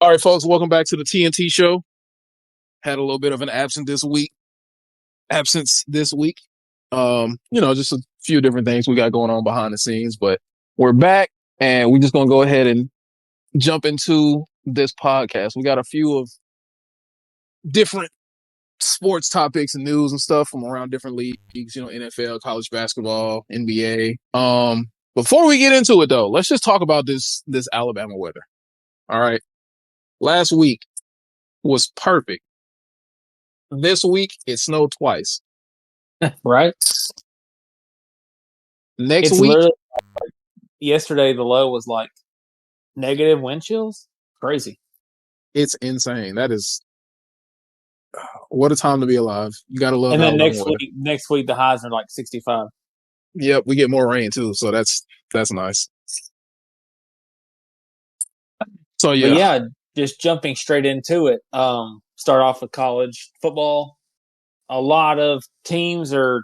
All right, folks, welcome back to the TNT show. Had a little bit of an absence this week. Just a few different things we got going on behind the scenes, but we're back and we're just gonna go ahead and jump into this podcast. We got a few of different sports topics and news and stuff from around different leagues, NFL, college basketball, NBA. Before we get into it though, let's just talk about this Alabama weather. All right. Last week was perfect. This week it snowed twice. Right? Next It's week, literally yesterday the low was like negative wind chills. Crazy. it's insane. That is what a time to be alive. You gotta love And then Alabama weather. next week the highs are like 65. Yep, we get more rain too, so that's nice. So But yeah, just jumping straight into it. Start off with college football. A lot of teams are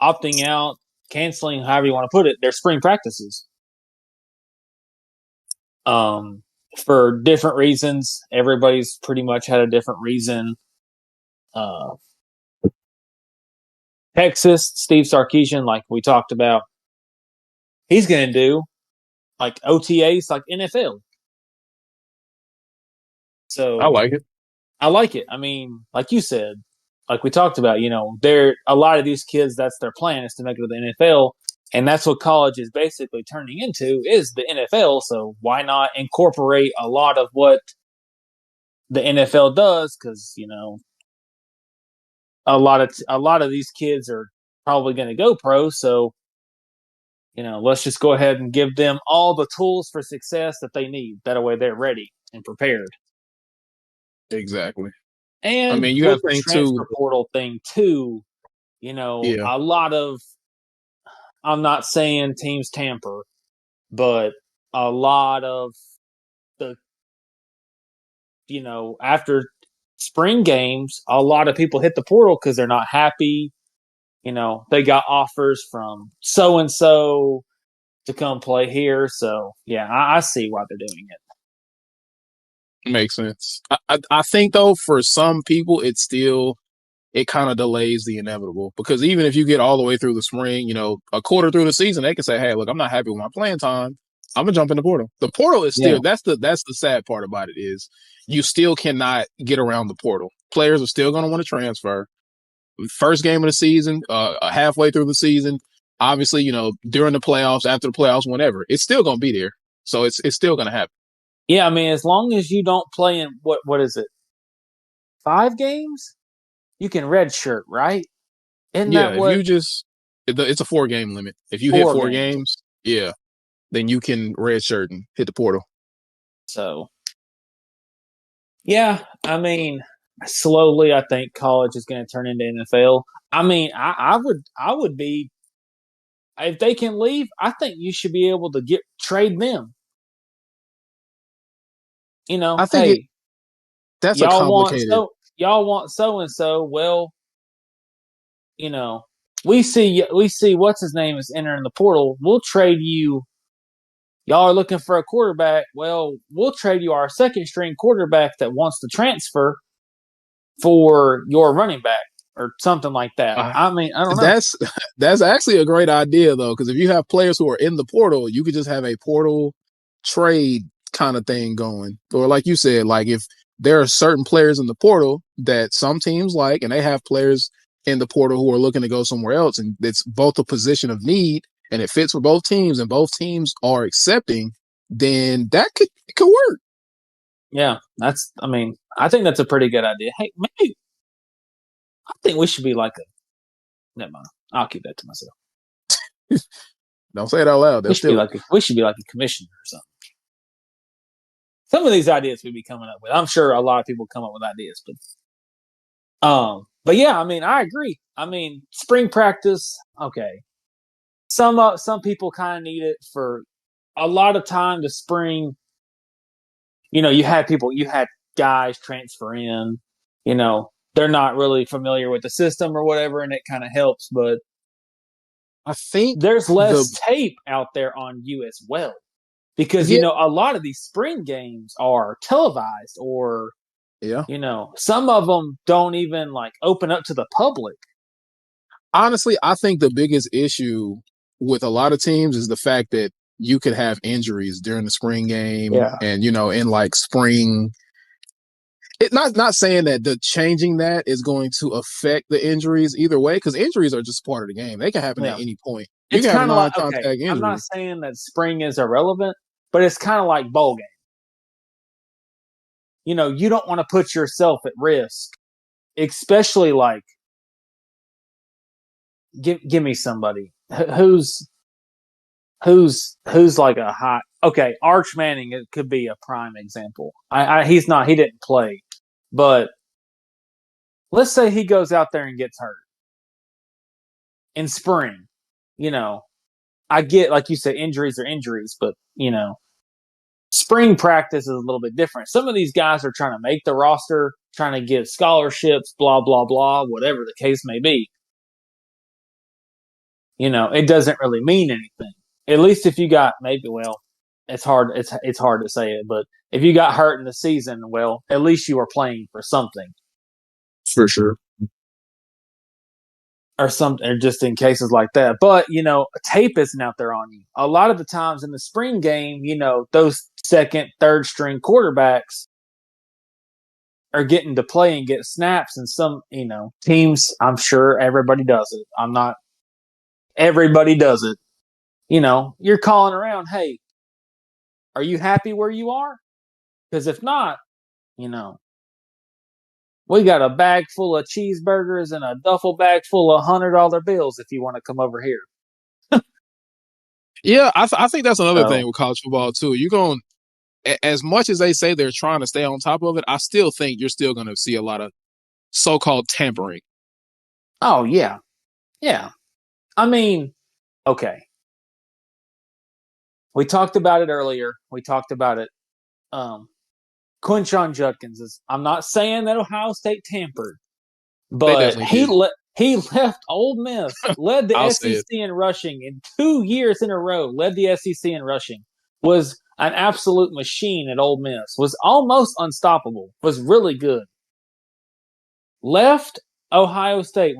opting out, canceling, however you want to put it, their spring practices. For different reasons. Everybody's pretty much had a different reason. Texas, Steve Sarkisian, like we talked about, he's going to do like OTAs like NFL. So I like it. I like it. I mean, like you said, like we talked about, they're a lot of these kids, that's their plan is to make it to the NFL. And that's what college is basically turning into is the NFL. So why not incorporate a lot of what the NFL does? Because, a lot of these kids are probably going to go pro. So, let's just go ahead and give them all the tools for success that they need. That way they're ready and prepared. Exactly. And I mean, you with gotta the think transfer too. portal thing too, Yeah, a lot of, I'm not saying teams tamper, but a lot of the, after spring games, a lot of people hit the portal because they're not happy. They got offers from so and so to come play here. So yeah, I see why they're doing it. makes sense. I think though, for some people, it kind of delays the inevitable because even if you get all the way through the spring, a quarter through the season, they can say, "Hey, look, I'm not happy with my playing time. I'm gonna jump in the portal." The portal is still that's the sad part about it is you still cannot get around the portal. Players are still gonna want to transfer. First game of the season, halfway through the season, obviously, during the playoffs, after the playoffs, whenever, it's still gonna be there. So it's still gonna happen. Yeah, I mean, as long as you don't play in what is it, 5 games, you can redshirt, right? Isn't Yeah, that if what you just it's a 4 game limit. If you hit 4 games? games, yeah, then you can redshirt and hit the portal. So, yeah, I mean, slowly, I think college is going to turn into NFL. I mean, I would be if they can leave. I think you should be able to trade them. I think Hey, that's a complicated. y'all want so and so. Well, we see what's his name is entering the portal. We'll trade you. Y'all are looking for a quarterback. Well, we'll trade you our second string quarterback that wants to transfer for your running back or something like that. I mean, I don't know. That's actually a great idea though, because if you have players who are in the portal, you could just have a portal trade kind of thing going. Or like you said, like if there are certain players in the portal that some teams like, and they have players in the portal who are looking to go somewhere else, and it's both a position of need and it fits for both teams, and both teams are accepting, then it could work. Yeah, I mean, I think that's a pretty good idea. Hey, maybe I think we should be like a. Never mind. I'll keep that to myself. Don't say it out loud. We should be like a commissioner or something. Some of these ideas we'd be coming up with. I'm sure a lot of people come up with ideas, but yeah, I mean, I agree. I mean, spring practice, okay. Some people kind of need it for a lot of time. The spring, you had guys transfer in. They're not really familiar with the system or whatever, and it kind of helps. But I think there's less tape out there on you as well. because Yeah, a lot of these spring games are televised, or yeah. some of them don't even like open up to the public. Honestly, I think the biggest issue with a lot of teams is the fact that you could have injuries during the spring game, Yeah, and in like spring. It not saying that the changing that is going to affect the injuries either way, because injuries are just part of the game. They can happen at yeah. any point. You It's can have a kind of like, okay, non-contact I'm not injury. saying that spring is irrelevant, but it's kind of like bowl game. You don't want to put yourself at risk, especially like give me somebody who's like a hot. Okay, Arch Manning, it could be a prime example. He didn't play, but let's say he goes out there and gets hurt in spring. You know, I get, like you said, injuries are injuries, but spring practice is a little bit different. Some of these guys are trying to make the roster, trying to get scholarships, blah blah blah, whatever the case may be. It doesn't really mean anything. At least if you got, maybe, well, it's hard to say it, but if you got hurt in the season, well, at least you were playing for something. For sure. Or something, or just in cases like that. But tape isn't out there on you. A lot of the times in the spring game, those second, third string quarterbacks are getting to play and get snaps, and some teams. I'm sure everybody does it. I'm not. Everybody does it. You're calling around. Hey, are you happy where you are? Because if not, you know, we got a bag full of cheeseburgers and a duffel bag full of $100 bills if you want to come over here. Yeah, I think that's another thing So, with college football too. You're going as much as they say they're trying to stay on top of it. I still think you're still going to see a lot of so-called tampering. oh yeah, yeah. I mean, okay. We talked about it earlier. We talked about it. Um, Quinshon Judkins is. I'm not saying that Ohio State tampered, They but definitely did. he left Ole Miss, led the I'll say it. SEC in rushing in 2 years in a row. Led the SEC in rushing. Was an absolute machine at Ole Miss. Was almost unstoppable. Was really good. Left Ohio State,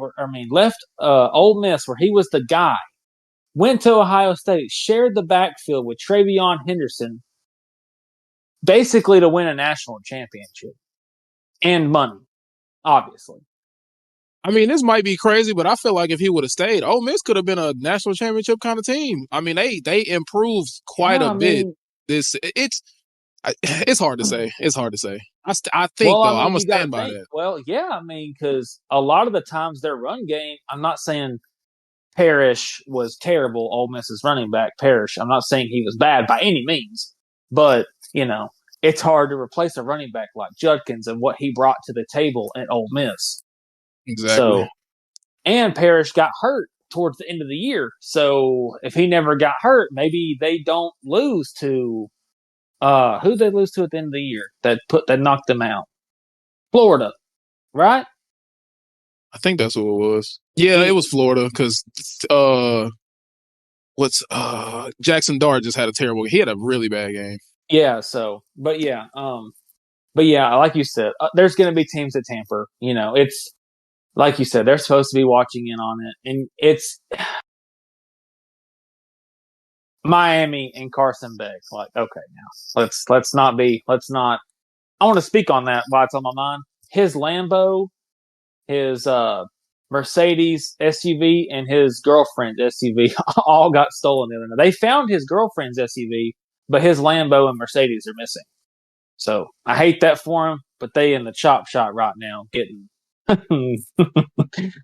left Ole Miss, where he was the guy. Went to Ohio State, shared the backfield with Travion Henderson, basically to win a national championship and money, obviously. I mean, this might be crazy, but I feel like if he would have stayed, Ole Miss could have been a national championship kind of team. I mean, they improved quite Yeah, a I bit. mean, It's hard to say. It's hard to say. I think well, I though I'm mean, gonna you got to stand by think. that. Well, yeah, I mean, because a lot of the times their run game. I'm not saying Parrish was terrible. Ole Miss's running back, Parrish. I'm not saying he was bad by any means, but it's hard to replace a running back like Judkins and what he brought to the table at Ole Miss. Exactly. So, and Parrish got hurt towards the end of the year. So if he never got hurt, maybe they don't lose to who they lose to at the end of the year that knocked them out. Florida, right? I think that's what it was. Yeah, it It, was Florida because what's Jackson Dart just had a terrible. He had a really bad game. yeah. So, but yeah, like you said, there's going to be teams that tamper. It's like you said, they're supposed to be watching in on it, and it's Miami and Carson Beck. Like, okay, now let's not. I want to speak on that while it's on my mind. His Lambo, his Mercedes SUV, and his girlfriend's SUV all got stolen the other night. They found his girlfriend's SUV, but his Lambo and Mercedes are missing. So I hate that for him, but they in the chop shop right now getting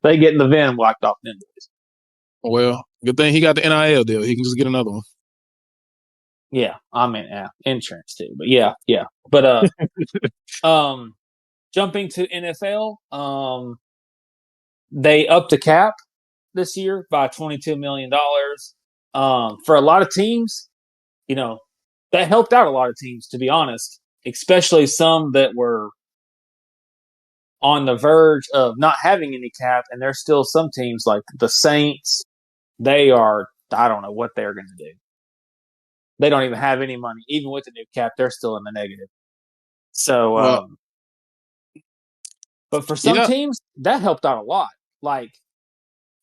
they getting the venom wiped off them boys. Well, good thing he got the NIL deal. He can just get another one. Yeah, I mean, yeah, insurance too, but yeah, yeah. But um, jumping to NFL, they upped the cap this year by $22 million. For a lot of teams, you know, that helped out a lot of teams, to be honest, especially some that were on the verge of not having any cap. And there's still some teams like the Saints. They are, I don't know what they're going to do. they don't even have any money. Even with the new cap, they're still in the negative. So, Well, but for some yeah, teams, that helped out a lot. Like,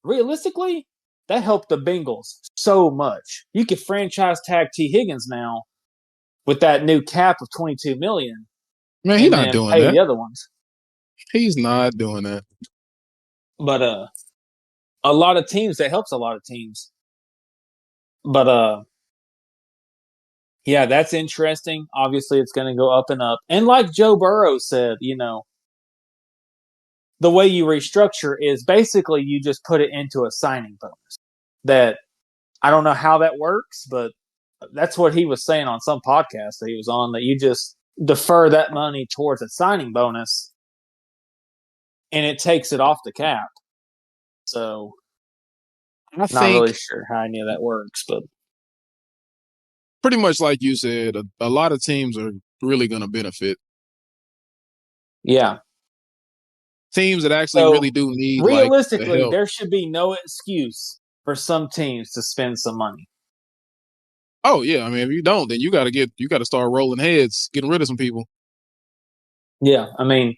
realistically, that helped the Bengals so much. You could franchise tag T. Higgins now with that new cap of $22 million, man, he's and not then doing pay that. the other ones. He's not doing that. But a lot of teams, that helps a lot of teams. But yeah, that's interesting. Obviously, it's going to go up and up. And like Joe Burrow said, the way you restructure is basically you just put it into a signing bonus. That I don't know how that works, but that's what he was saying on some podcast that he was on, that you just defer that money towards a signing bonus and it takes it off the cap. So I not really think sure how any of that works, but pretty much like you said, a lot of teams are really going to benefit. yeah. Teams that actually So really do need like the realistically, help. there should be no excuse for some teams to spend some money. Oh yeah, I mean, if you don't, then you got to start rolling heads, getting rid of some people. Yeah, I mean,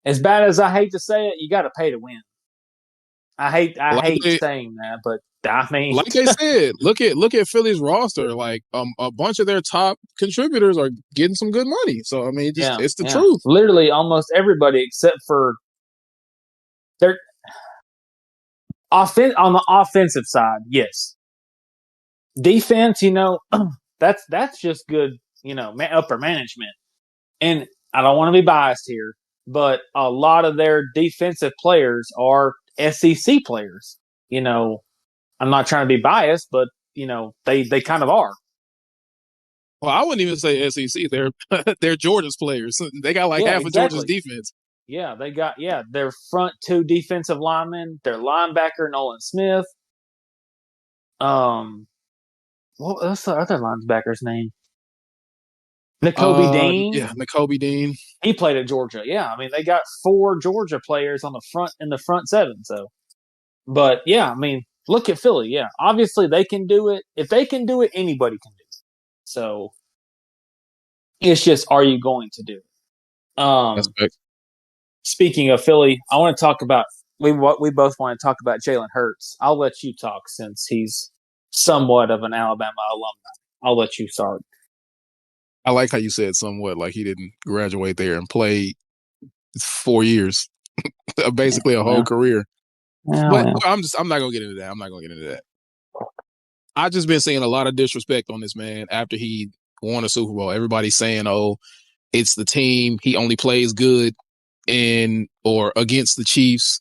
as bad as I hate to say it, you got to pay to win. I Like hate they saying that, but I mean, like they said, look at Philly's roster. Like a bunch of their top contributors are getting some good money. So I mean, just yeah, it's the yeah. truth. Literally, almost everybody except for their on the offensive side. Yes, defense. That's just good. Upper management. And I don't want to be biased here, but a lot of their defensive players are SEC players. I'm not trying to be biased, but they kind of are. Well, I wouldn't even say SEC. They're Georgia's players. They got like Yeah, half of Georgia's exactly. defense. Yeah, they got their front two defensive linemen, their linebacker Nolan Smith. Um, what's the other linebacker's name? N'Kobe Dean. Yeah, N'Kobe Dean. He played at Georgia. Yeah, I mean they got four Georgia players on the front in the front seven. So, but yeah, I mean look at Philly. Yeah, obviously they can do it. If they can do it, anybody can do it. So it's just, are you going to do it? That's right. Speaking of Philly, I want to talk about we both want to talk about Jalen Hurts. I'll let you talk since he's somewhat of an Alabama alumni. I'll let you start. I like how you said somewhat like he didn't graduate there and play 4 years, basically a whole Well, career. But well. I'm not gonna get into that. I'm not gonna get into that. I just been seeing a lot of disrespect on this man after he won a Super Bowl. Everybody's saying, "Oh, it's the team. He only plays good in or against the Chiefs.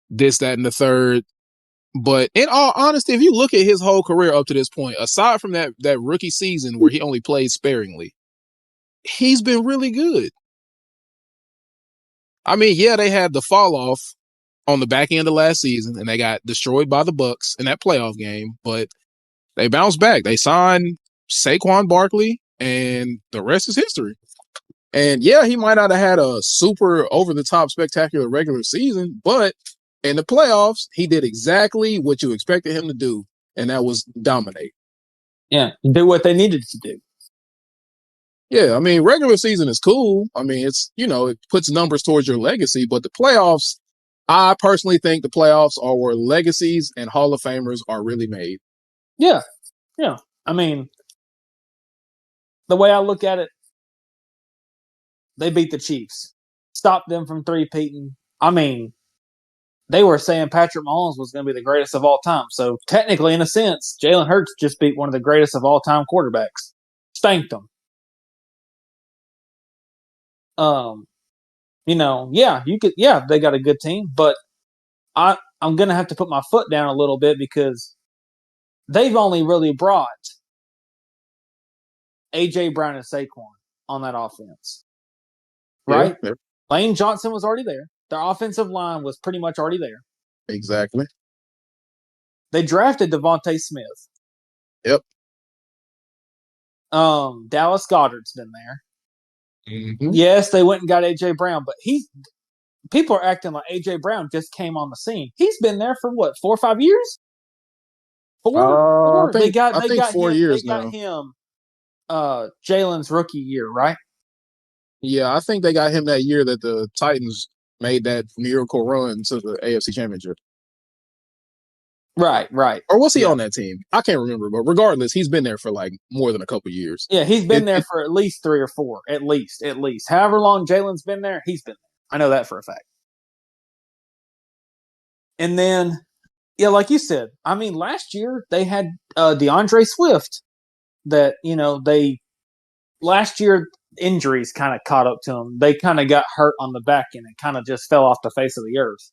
This, that, and the third." But in all honesty, if you look at his whole career up to this point, aside from that rookie season where he only played sparingly, he's been really good. I mean, yeah, they had the fall off on the back end of last season, and they got destroyed by the Bucks in that playoff game. But they bounced back. They signed Saquon Barkley, and the rest is history. And yeah, he might not have had a super over the top spectacular regular season, but in the playoffs, he did exactly what you expected him to do, and that was dominate. Yeah, do what they needed to do. Yeah, I mean, regular season is cool. I mean, it puts numbers towards your legacy, but the playoffs, I personally think the playoffs are where legacies and Hall of Famers are really made. Yeah, yeah. I mean, the way I look at it, they beat the Chiefs, stopped them from three-peating. I mean, they were saying Patrick Mahomes was going to be the greatest of all time. So technically, in a sense, Jalen Hurts just beat one of the greatest of all time quarterbacks. Spanked them. Um, yeah, you could. Yeah, they got a good team, but I'm going to have to put my foot down a little bit because they've only really brought AJ Brown and Saquon on that offense, Yeah, right? Lane Johnson was already there. Their offensive line was pretty much already there. exactly. They drafted Devontae Smith. Yep. Dallas Goddard's been there. Mm-hmm. Yes, they went and got AJ Brown, but people are acting like AJ Brown just came on the scene. He's been there for what, 4 or 5 years? Four, I four. They think got I they think got four him. They years got now. him. Jalen's rookie year, right? Yeah, I think they got him that year that the Titans made that miracle run to the AFC Championship. Right, right. Or was he Yeah, on that team? I can't remember, but regardless, he's been there for like more than a couple years. yeah. He's been It, there it for at least 3 or 4, at least, at least. However long Jalen's been there, he's been there. I know that for a fact. And then, yeah, like you said, I mean, last year they had DeAndre Swift. That they last year injuries kind of caught up to them. They kind of got hurt on the back end and kind of just fell off the face of the earth.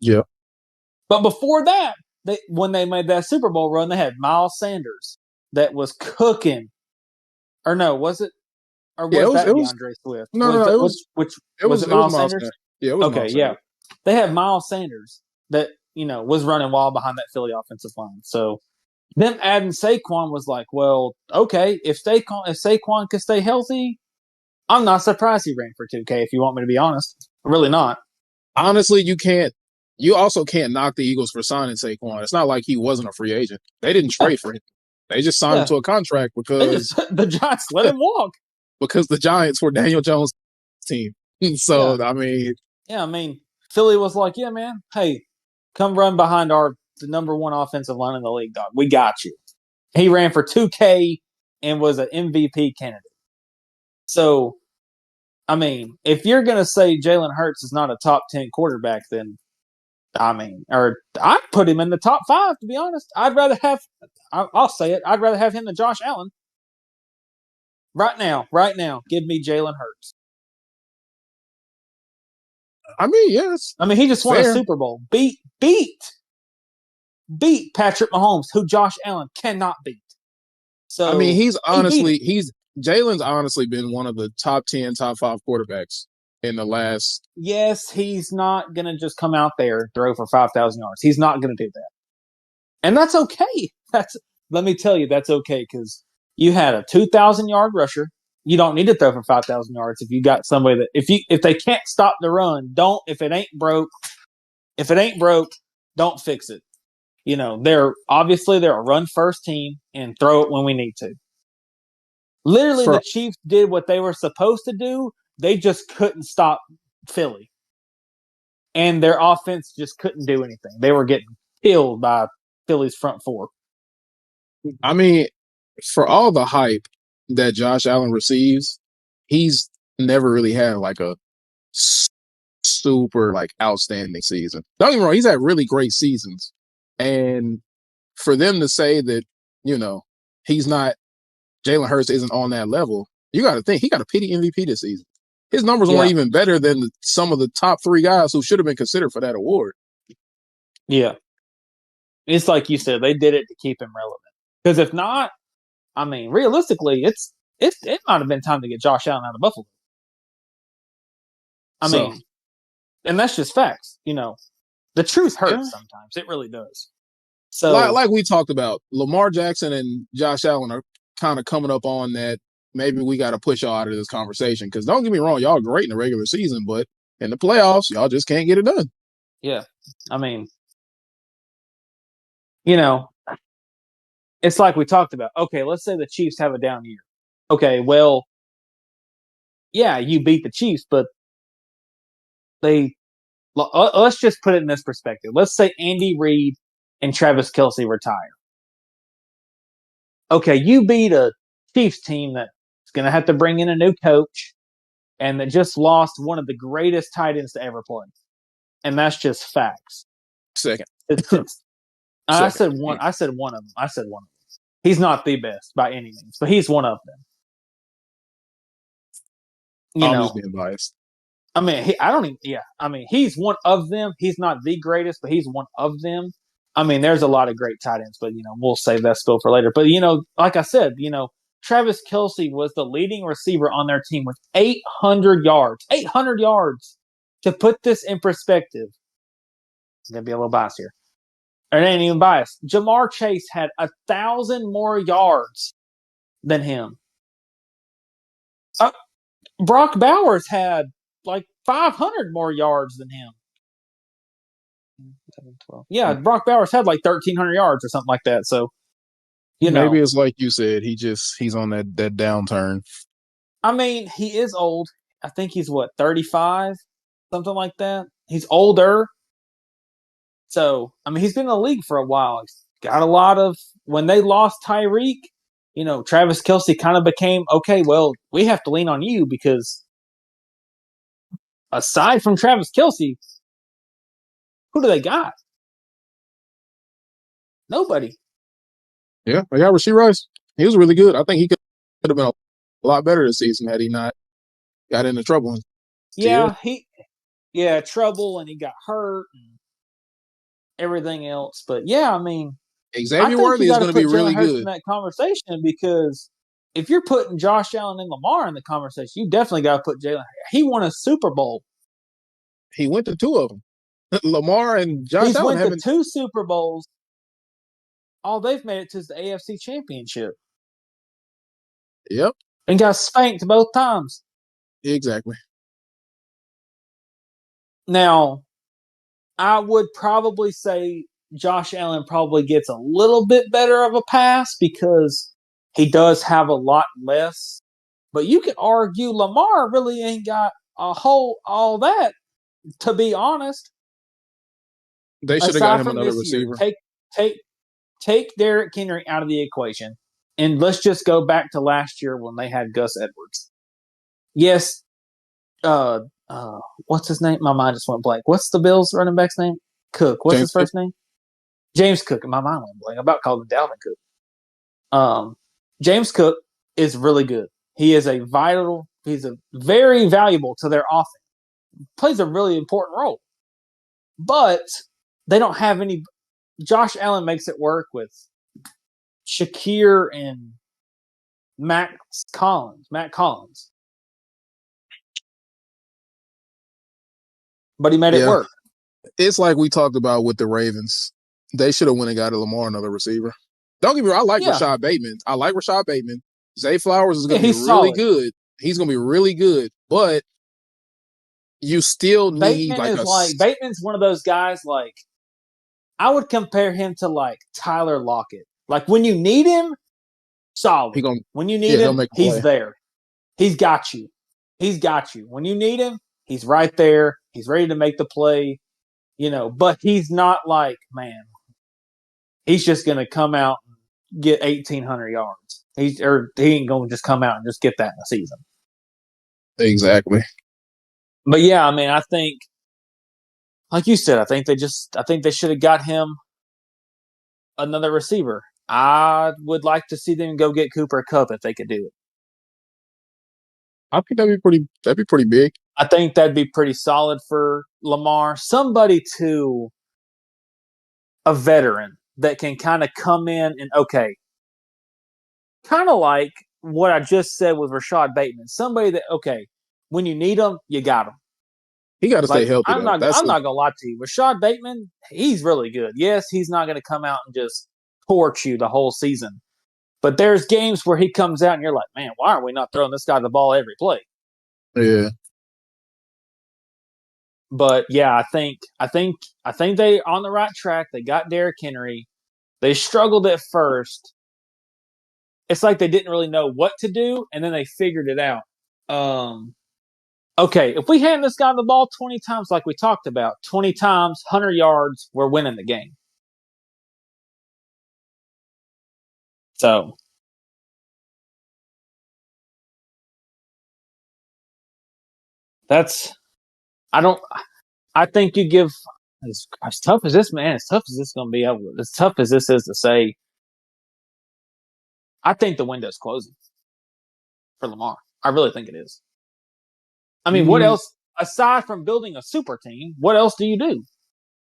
yeah. But before that, when they made that Super Bowl run, they had Miles Sanders that was cooking. Or no, was it? Or Yeah, was that it was DeAndre Swift? no, no, Was no. that which was it? It was Miles Miles Sanders? Sanders. Yeah, it was Okay, Miles yeah. Sanders. They had Miles Sanders that was running wild behind that Philly offensive line. So them adding Saquon was like, well, okay, if Saquon can stay healthy, I'm not surprised he ran for 2K. If you want me to be honest, really not. Honestly, you can't. You also can't knock the Eagles for signing Saquon. It's not like he wasn't a free agent. They didn't Yeah, trade for him. They just signed him yeah. to a contract They just the Giants let him walk. because the Giants were Daniel Jones' team. Yeah, So I mean, yeah. I mean, Philly was like, yeah, man, hey, come run behind the number one offensive line in the league, dog. We got you. He ran for 2K and was an MVP candidate. So, I mean, if you're gonna say Jalen Hurts is not a top 10 quarterback, then I mean, or I'd put him in the top 5. To be honest, I'd rather have. I'll say it. I'd rather have him than Josh Allen. Right now, right now, give me Jalen Hurts. I mean, yes, I mean, he just won a fair. Super Bowl. Beat Patrick Mahomes, who Josh Allen cannot beat. I mean, So he beat him. he's Jalen's honestly been one of the top 10, top 5 quarterbacks in the last. Yes, he's not gonna just come out there and throw for 5,000 yards. He's not gonna do that, and that's okay. That's Let me tell you, that's okay because you had a 2,000 yard rusher. You don't need to throw for 5,000 yards if you got somebody that if they can't stop the run, don't if it ain't broke. If it ain't broke, don't fix it. They're a run first team and throw it when we need to. Literally, the For Chiefs did what they were supposed to do. They just couldn't stop Philly, and their offense just couldn't do anything. They were getting killed by Philly's front four. I mean, for all the hype that Josh Allen receives, he's never really had like a super like outstanding season. Don't get me wrong, he's had really great seasons. And for them to say that, you know, he's not Jalen Hurts isn't on that level, you got to think he got a pity MVP this season. His numbers weren't Yeah, even better than some of the top 3 guys who should have been considered for that award. yeah. It's like you said, they did it to keep him relevant. Because if not, I mean, realistically, it might have been time to get Josh Allen out of Buffalo. I So, mean, and that's just facts. The truth yeah, hurts sometimes. It really does. So like we talked about, Lamar Jackson and Josh Allen are kind of coming up on that. Maybe we got to push y'all out of this conversation because don't get me wrong, y'all are great in the regular season, but in the playoffs, y'all just can't get it done. yeah, I mean, you know, it's like we talked about. Okay, let's say the Chiefs have a down year. Okay, well, yeah, you beat the Chiefs, but they let's just put it in this perspective. Let's say Andy Reid and Travis Kelce retire. Okay, you beat a Chiefs team that's going to have to bring in a new coach and that just lost one of the greatest tight ends to ever play, and that's just facts. Second, It's I second. said one. I said one of them. I said one of them. He's not the best by any means, but he's one of them. You I'm just know, being biased. I mean, I don't even. Yeah, I mean, he's one of them. He's not the greatest, but he's one of them. I mean, there's a lot of great tight ends, but we'll save that spill for later. But like I said, Travis Kelce was the leading receiver on their team with 800 yards. 800 yards. To put this in perspective, I'm gonna be a little biased here. It ain't even biased. Jamar Chase had 1,000 more yards than him. Uh, Brock Bowers had like 500 more yards than him. 12. Yeah, Brock Bowers had like 1,300 yards or something like that. So, Maybe it's like you said. He's on that downturn. I mean, he is old. I think he's 35, something like that. He's older. So, I mean, he's been in the league for a while. He's got a lot of, when they lost Tyreek, Travis Kelce kind of became, okay, well, we have to lean on you because aside from Travis Kelce, who do they got? Nobody. Yeah, they got Rasheed Rice. He was really good. I think he could have been a lot better this season had he not got into trouble. Yeah, trouble, and he got hurt and everything else. But yeah, I mean, I Xavier think you Worthy is got to going to be put Jalen really Hurts in good. that conversation because if you're putting Josh Allen and Lamar in the conversation, you definitely got to put Jalen. He won a Super Bowl. He went to two of them. Lamar and Josh He's Allen went to haven't. 2 Super Bowls. All they've made it to is the AFC Championship Yep, and got spanked both times. exactly. Now, I would probably say Josh Allen probably gets a little bit better of a pass because he does have a lot less. But you could argue Lamar really ain't got all that, to be honest. They should have got Aside him from another this year, receiver. take Derrick Henry out of the equation, and let's just go back to last year when they had Gus Edwards. Yes, uh, what's his name? My mind just went blank. What's the Bills running back's name? Cook. What's his James Cook. first name? James Cook. My mind went blank. I'm about called him Dalvin Cook. James Cook is really good. He's a very valuable to their offense. Plays a really important role. But they don't have any. Josh Allen makes it work with Shakir and Matt Collins. But he made it Yeah, work. it's like we talked about with the Ravens. They should have went and got a Lamar another receiver. Don't get me wrong. I like Yeah. Rashad Bateman. Zay Flowers is going to be He's really solid. good. He's going to be really good, but you still need Bateman's one of those guys like I would compare him to like Tyler Lockett. Like when you need him, solid. When you need he'll him, make a he's play. there. He's got you. When you need him, he's right there. He's ready to make the play, but he's not like, man, he's just going to come out and get 1,800 yards. He ain't going to just come out and just get that in a season. Exactly. But yeah, I mean, I think, like you said, I think they should have got him another receiver. I would like to see them go get Cooper Kupp if they could do it. I think that'd be pretty big. I think that'd be pretty solid for Lamar. Somebody to a veteran that can kind of come in and kind of like what I just said with Rashad Bateman. Somebody that when you need them, you got them. He got to stay Like healthy I'm though. not gonna lie to you. Rashad Bateman, he's really good. Yes, he's not gonna come out and just torch you the whole season. But there's games where he comes out and you're like, man, why are we not throwing this guy the ball every play? Yeah. But yeah, I think they on the right track. They got Derrick Henry. They struggled at first. It's like they didn't really know what to do, and then they figured it out. Okay, if we hand this guy the ball 20 times, like we talked about, 20 times, 100 yards, we're winning the game. So I think you give, as tough as this, man, as tough as this going to be, as tough as this is to say, I think the window's closing for Lamar. I really think it is. I mean, what else, aside from building a super team, what else do you do?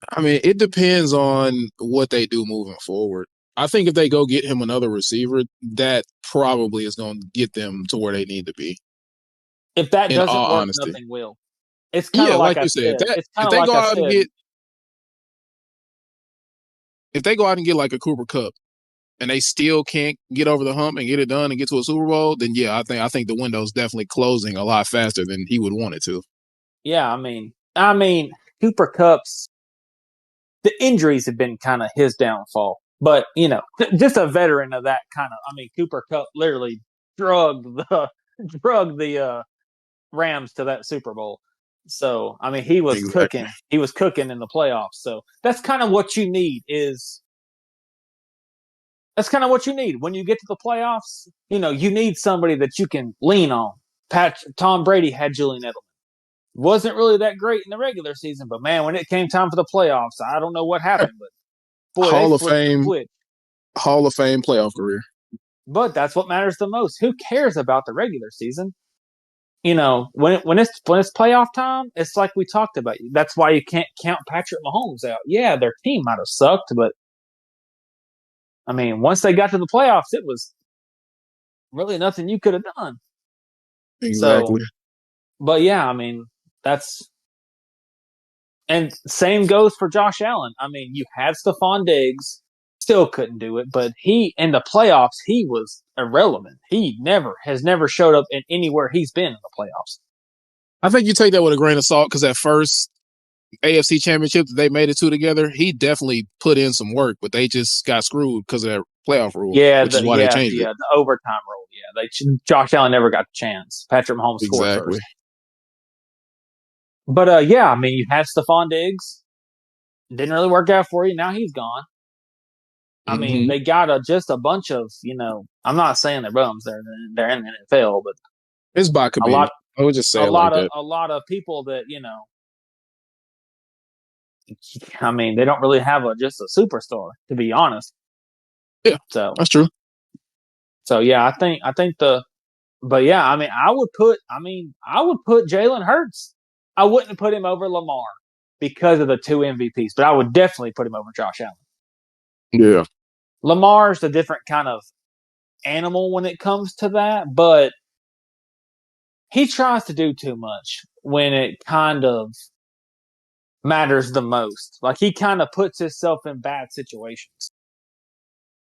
I mean, it depends on what they do moving forward. I think if they go get him another receiver, that probably is going to get them to where they need to be. If that In doesn't all work, honesty, nothing will. It's kind yeah, of like like I you said, said. It's kind if of they like go I out and said. get like a Cooper Kupp and they still can't get over the hump and get it done and get to a Super Bowl, then yeah, I think the window's definitely closing a lot faster than he would want it to. Yeah, I mean, Cooper Kupp's the injuries have been kind of his downfall. But just a veteran of that kind of. I mean, Cooper Kupp literally drugged the Rams to that Super Bowl. So I mean, he was Exactly. cooking. He was cooking in the playoffs. So that's kind of what you need. That's kind of what you need when you get to the playoffs. You need somebody that you can lean on. Tom Brady had Julian Edelman. Wasn't really that great in the regular season, but man, when it came time for the playoffs, I don't know what happened, but boy, they Hall of flipped the Fame, switch. Hall of Fame playoff career. But that's what matters the most. Who cares about the regular season? When it's playoff time, it's like we talked about. That's why you can't count Patrick Mahomes out. Yeah, their team might have sucked, but I mean, once they got to the playoffs, it was really nothing you could have done. So, Exactly. but yeah, I mean, that's and same goes for Josh Allen. I mean, you had Stephon Diggs, still couldn't do it, but he in the playoffs he was irrelevant. He has never showed up in anywhere he's been in the playoffs. I think you take that with a grain of salt because at first AFC Championship that they made it to together, he definitely put in some work, but they just got screwed because of that playoff rule, Yeah, which is why they changed it. the overtime rule. Yeah, Josh Allen never got the chance. Patrick Mahomes scored Exactly. first. But yeah, I mean, you had Stephon Diggs, didn't really work out for you. Now he's gone. I mean, Mm-hmm. they got just a bunch of I'm not saying they're bums. They're in the NFL, but It's by a committee. lot I would just say a it like lot of that. a lot of people that I mean, they don't really have just a superstar, to be honest. Yeah, So that's true. yeah, I think but yeah, I mean, I would put Jalen Hurts. I wouldn't put him over Lamar because of the two MVPs, but I would definitely put him over Josh Allen. Yeah. Lamar's a different kind of animal when it comes to that, but he tries to do too much when it kind of matters the most. Like he kind of puts himself in bad situations.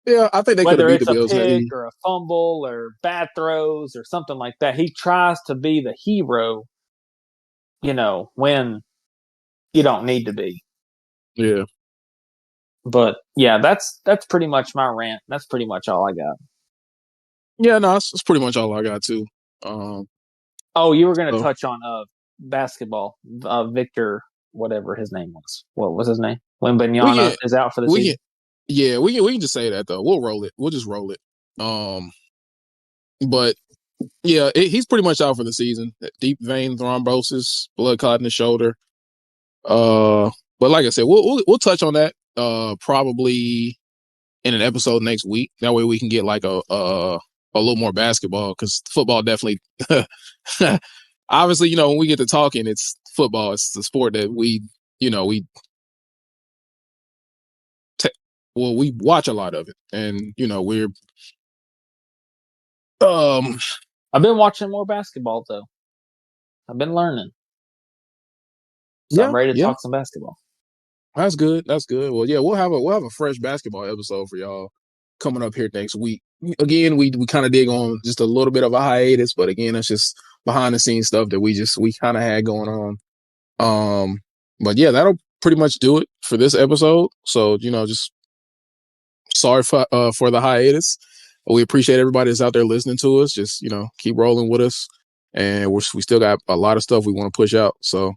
Yeah, I think they could have Whether beat the it's a Bills had pick he. or a fumble or bad throws or something like that, he tries to be the hero, when you don't need to be. Yeah. But yeah, that's pretty much my rant. That's pretty much all I got. Yeah, no, that's pretty much all I got too. Um, Oh, you were going to so touch on basketball. Victor, whatever his name was. What was his name? When we Benyana can is out for the we season. can yeah, we can just say that though. We'll roll it. We'll just roll it. But yeah, he's pretty much out for the season. Deep vein thrombosis, blood clot in the shoulder. Uh, but like I said, we'll touch on that probably in an episode next week. That way we can get like a little more basketball because football definitely. Obviously, when we get to talking, it's football. It's the sport that we we watch a lot of it, and we're um I've been watching more basketball though. I've been learning, so I'm yeah, ready to yeah. talk some basketball. That's good. That's good. Well, yeah, we'll have a fresh basketball episode for y'all coming up here next week. Again, we kind of dig on just a little bit of a hiatus, but again, it's just behind the scenes stuff that we kind of had going on. But yeah, that'll pretty much do it for this episode. So just sorry for the hiatus. We appreciate everybody that's out there listening to us. Just keep rolling with us, and we still got a lot of stuff we want to push out. So.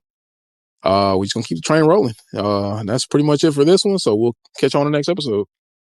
We just gonna keep the train rolling. And that's pretty much it for this one. So we'll catch you on the next episode.